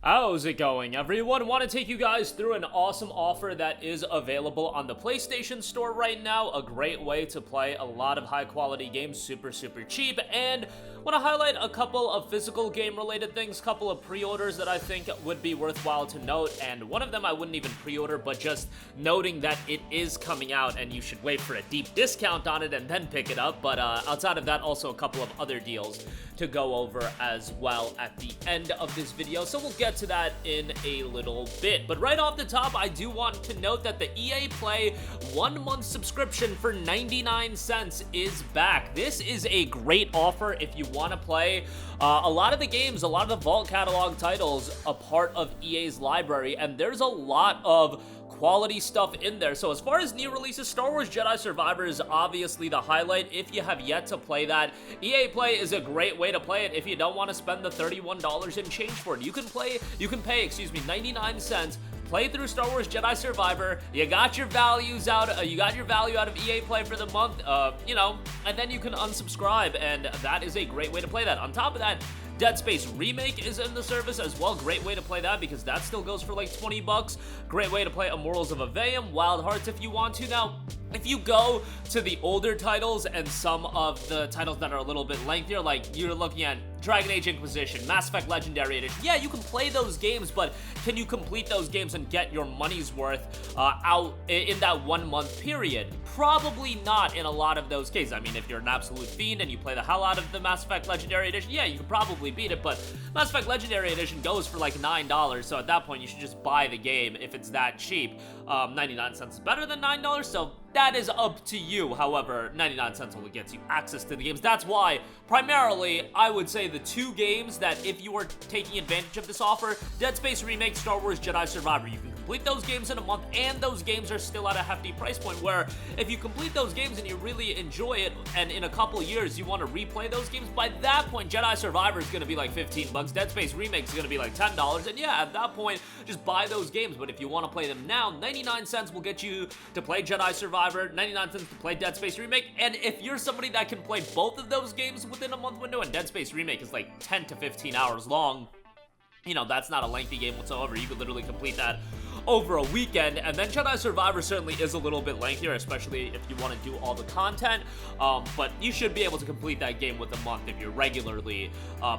How's it going, everyone? Want to take you guys through an awesome offer that is available on the PlayStation Store right now. A great way to play a lot of high-quality games super cheap. And want to highlight a couple of physical game-related things, couple of pre-orders that I think would be worthwhile to note. And one of them I wouldn't even pre-order, but just noting that it is coming out and you should wait for a deep discount on it and then pick it up. But outside of that, also a couple of other deals to go over as well at the end of this video. So we'll get to that in a little bit. But right off the top, I do want to note that the EA Play 1 month subscription for 99 cents is back. This is a great offer if you want to play a lot of the games, a lot of the Vault catalog titles, a part of EA's library, and there's a lot of quality stuff in there. So as far as new releases, Star Wars Jedi Survivor is obviously the highlight. If you have yet to play that, EA Play is a great way to play it if you don't want to spend the $31 and change for it. You can pay, 99 cents, play through Star Wars Jedi Survivor. You got your values out, you got your value out of EA Play for the month, and then you can unsubscribe, and that is a great way to play that. On top of that, Dead Space Remake is in the service as well. Great way to play that because that still goes for like 20 bucks. Great way to play Immortals of Aveum, Wild Hearts if you want to. Now, if you go to the older titles and some of the titles that are a little bit lengthier, like you're looking at Dragon Age Inquisition, Mass Effect Legendary Edition, yeah, you can play those games, but can you complete those games and get your money's worth out in that 1 month period? Probably not in a lot of those cases. I mean, if you're an absolute fiend and you play the hell out of the Mass Effect Legendary Edition, yeah, you can probably beat it, but Mass Effect Legendary Edition goes for like $9, so at that point you should just buy the game if it's that cheap. 99 cents is better than $9, so that is up to you. However, 99 cents only gets you access to the games. That's why, primarily, I would say the two games that if you are taking advantage of this offer, Dead Space Remake, Star Wars Jedi Survivor, you can complete those games in a month, and those games are still at a hefty price point, where if you complete those games and you really enjoy it, and in a couple years you want to replay those games, by that point, Jedi Survivor is going to be like 15 bucks, Dead Space Remake is going to be like $10, and yeah, at that point, just buy those games. But if you want to play them now, 99 cents will get you to play Jedi Survivor, 99 cents to play Dead Space Remake, and if you're somebody that can play both of those games within a month window, and Dead Space Remake is like 10 to 15 hours long, you know, that's not a lengthy game whatsoever. You could literally complete that over a weekend. And then Jedi Survivor certainly is a little bit lengthier, especially if you want to do all the content, but you should be able to complete that game within a month if you're regularly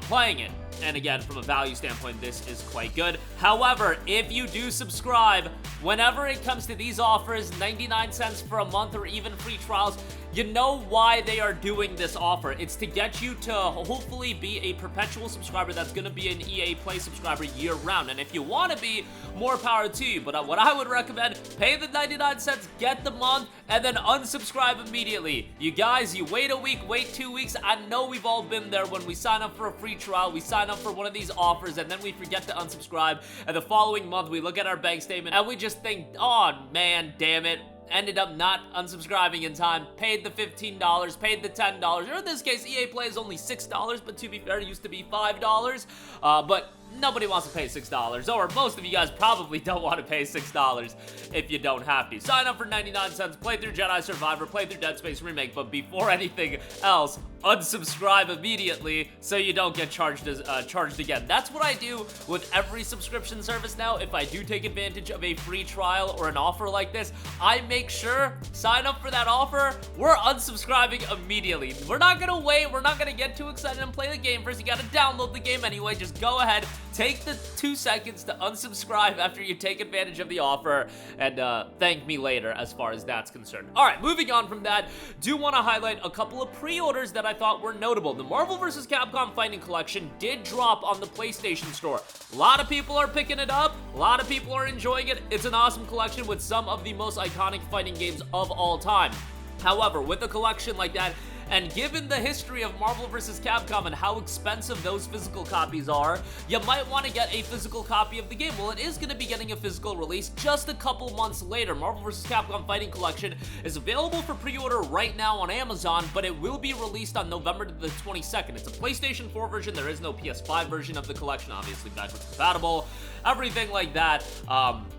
playing it. And again, from a value standpoint, this is quite good. However, if you do subscribe, whenever it comes to these offers, 99 cents for a month or even free trials, you know why they are doing this offer. It's to get you to hopefully be a perpetual subscriber that's going to be an EA Play subscriber year-round. And if you want to be, more power to you. But what I would recommend, pay the 99 cents, get the month, and then unsubscribe immediately. You guys, you wait a week, wait 2 weeks. I know we've all been there when we sign up for a free trial, we sign up for one of these offers, and then we forget to unsubscribe. And the following month, we look at our bank statement, and we just think, oh man, damn it. Ended up not unsubscribing in time, paid the $15, paid the $10, or in this case, EA Play is only $6, but to be fair, it used to be $5, but nobody wants to pay $6, or most of you guys probably don't want to pay $6 if you don't have to. Sign up for 99 cents, play through Jedi Survivor, play through Dead Space Remake, but before anything else, unsubscribe immediately so you don't get charged again. That's what I do with every subscription service now. If I do take advantage of a free trial or an offer like this, I make sure, sign up for that offer, we're unsubscribing immediately. We're not gonna wait, we're not gonna get too excited and play the game first. You gotta download the game anyway. Just go ahead, take the 2 seconds to unsubscribe after you take advantage of the offer, and thank me later as far as that's concerned. Alright, moving on from that, do want to highlight a couple of pre-orders that I thought were notable. The Marvel vs. Capcom Fighting Collection did drop on the PlayStation Store. A lot of people are picking it up, a lot of people are enjoying it. It's an awesome collection with some of the most iconic fighting games of all time. However, with a collection like that, and given the history of Marvel vs. Capcom and how expensive those physical copies are, you might want to get a physical copy of the game. Well, it is going to be getting a physical release just a couple months later. Marvel vs. Capcom Fighting Collection is available for pre-order right now on Amazon, but it will be released on November the 22nd. It's a PlayStation 4 version. There is no PS5 version of the collection, obviously backwards compatible, everything like that.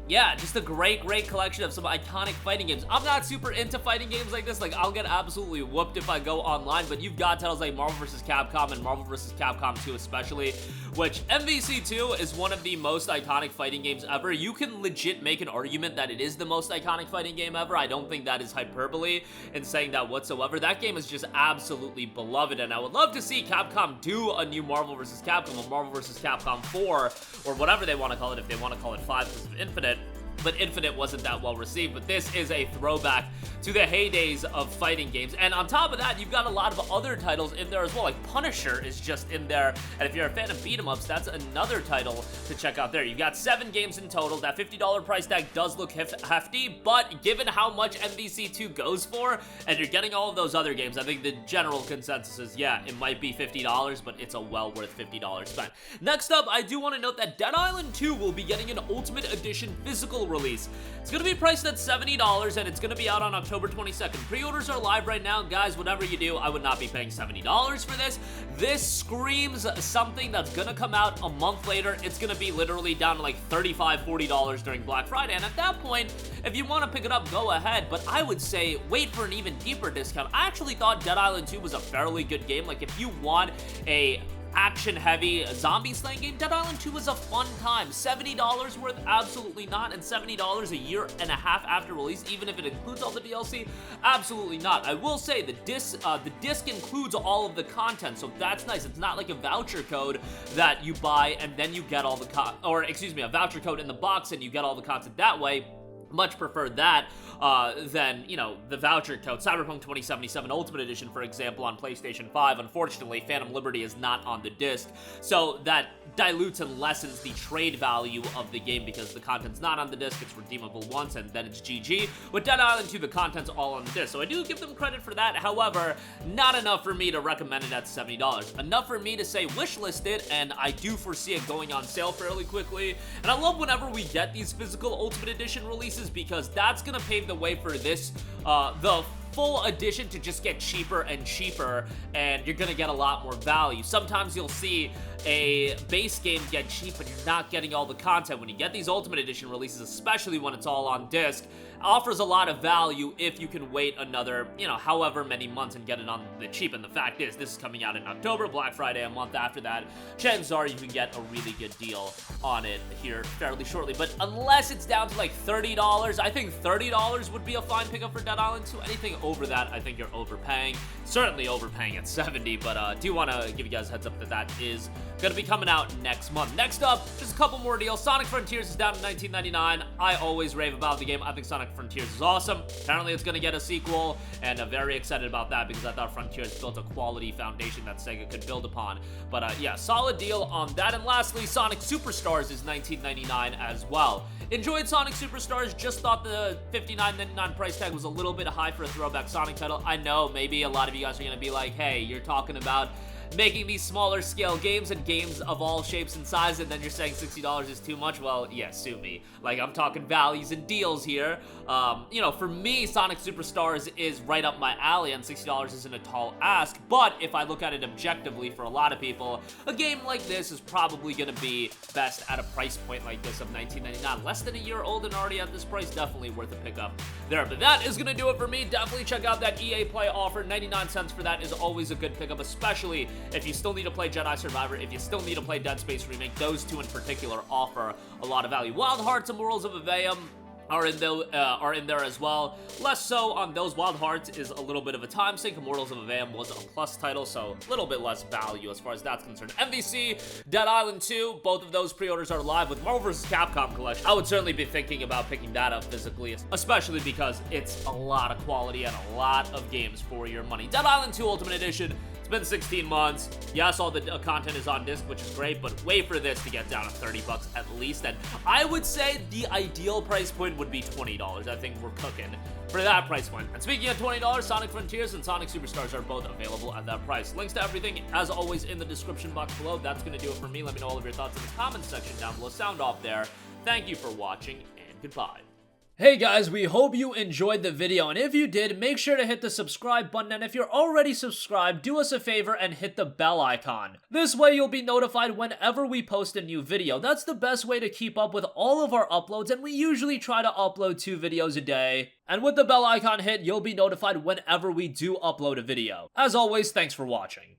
yeah, just a great collection of some iconic fighting games. I'm not super into fighting games like this. Like, I'll get absolutely whooped if I go online, but you've got titles like Marvel vs. Capcom and Marvel vs. Capcom 2 especially, which MVC 2 is one of the most iconic fighting games ever. You can legit make an argument that it is the most iconic fighting game ever. I don't think that is hyperbole in saying that whatsoever. That game is just absolutely beloved, and I would love to see Capcom do a new Marvel vs. Capcom, or Marvel vs. Capcom 4, or whatever they want to call it, if they want to call it 5 because of Infinite. But Infinite wasn't that well received, but this is a throwback to the heydays of fighting games. And on top of that, you've got a lot of other titles in there as well, like Punisher is just in there, and if you're a fan of beat-em-ups, that's another title to check out there. You've got 7 games in total. That $50 price tag does look hefty, but given how much MVC 2 goes for, and you're getting all of those other games, I think the general consensus is, yeah, it might be $50, but it's a well worth $50 spent. Next up, I do want to note that Dead Island 2 will be getting an Ultimate Edition physical release. It's going to be priced at $70, and it's going to be out on October 22nd. Pre-orders are live right now. Guys, whatever you do, I would not be paying $70 for this. This screams something that's going to come out a month later. It's going to be literally down to like $35, $40 during Black Friday, and at that point, if you want to pick it up, go ahead, but I would say wait for an even deeper discount. I actually thought Dead Island 2 was a fairly good game. Like, if you want a action-heavy zombie slaying game, Dead Island 2 was a fun time. $70 worth? Absolutely not. And $70 a year and a half after release, even if it includes all the DLC? Absolutely not. I will say the disc includes all of the content, so that's nice. It's not like a voucher code that you buy and then you get all the a voucher code in the box and you get all the content that way. Much prefer that than, you know, the voucher code. Cyberpunk 2077 Ultimate Edition, for example, on PlayStation 5. Unfortunately, Phantom Liberty is not on the disc, so that dilutes and lessens the trade value of the game because the content's not on the disc, it's redeemable once, and then it's GG. With Dead Island 2, the content's all on the disc, so I do give them credit for that. However, not enough for me to recommend it at $70. Enough for me to say wishlist it, and I do foresee it going on sale fairly quickly. And I love whenever we get these physical Ultimate Edition releases, because that's gonna pave the way for this, the full edition to just get cheaper and cheaper, and you're gonna get a lot more value. Sometimes you'll see a base game get cheap, but you're not getting all the content. When you get these Ultimate Edition releases, especially when it's all on disc, offers a lot of value if you can wait another, you know, however many months and get it on the cheap. And the fact is, this is coming out in October, Black Friday a month after that. Chances are you can get a really good deal on it here fairly shortly. But unless it's down to like $30, I think $30 would be a fine pickup for Dead Island 2. Anything over that, I think you're overpaying. Certainly overpaying at $70, but do want to give you guys a heads up that that is going to be coming out next month. Next up, just a couple more deals. Sonic Frontiers is down to $19.99. I always rave about the game. I think Sonic Frontiers is awesome. Apparently it's going to get a sequel, and I'm very excited about that because I thought Frontiers built a quality foundation that Sega could build upon. But yeah, solid deal on that. And lastly, Sonic Superstars is $19.99 as well. Enjoyed Sonic Superstars, just thought the $59.99 price tag was a little bit high for a throwback Sonic title. I know maybe a lot of you guys are going to be like, hey, you're talking about making these smaller scale games and games of all shapes and sizes, and then you're saying $60 is too much. Well, yeah, sue me. Like, I'm talking values and deals here. You know, for me, Sonic Superstars is right up my alley, and $60 isn't a tall ask, but if I look at it objectively, for a lot of people, a game like this is probably going to be best at a price point like this of $19.99. Less than a year old and already at this price, definitely worth a pickup there. But that is going to do it for me. Definitely check out that EA Play offer. 99 cents for that is always a good pickup, especially if you still need to play Jedi Survivor, if you still need to play Dead Space Remake. Those two in particular offer a lot of value. Wild Hearts and Morals of Aveum are in there as well. Less so on those. Wild Hearts is a little bit of a time sink. Immortals of Aveum was a plus title, so a little bit less value as far as that's concerned. MVC, Dead Island 2, both of those pre-orders are live. With Marvel vs. Capcom Collection, I would certainly be thinking about picking that up physically, especially because it's a lot of quality and a lot of games for your money. Dead Island 2 Ultimate Edition, it's been 16 months. Yes, all the content is on disc, which is great, but wait for this to get down to $30 at least. And I would say the ideal price point would be $20. I think we're cooking for that price point. And speaking of $20, Sonic Frontiers and Sonic Superstars are both available at that price. Links to everything, as always, in the description box below. That's going to do it for me. Let me know all of your thoughts in the comments section down below. Sound off there. Thank you for watching, and goodbye. Hey guys, we hope you enjoyed the video, and if you did, make sure to hit the subscribe button, and if you're already subscribed, do us a favor and hit the bell icon. This way you'll be notified whenever we post a new video. That's the best way to keep up with all of our uploads, and we usually try to upload 2 videos a day. And with the bell icon hit, you'll be notified whenever we do upload a video. As always, thanks for watching.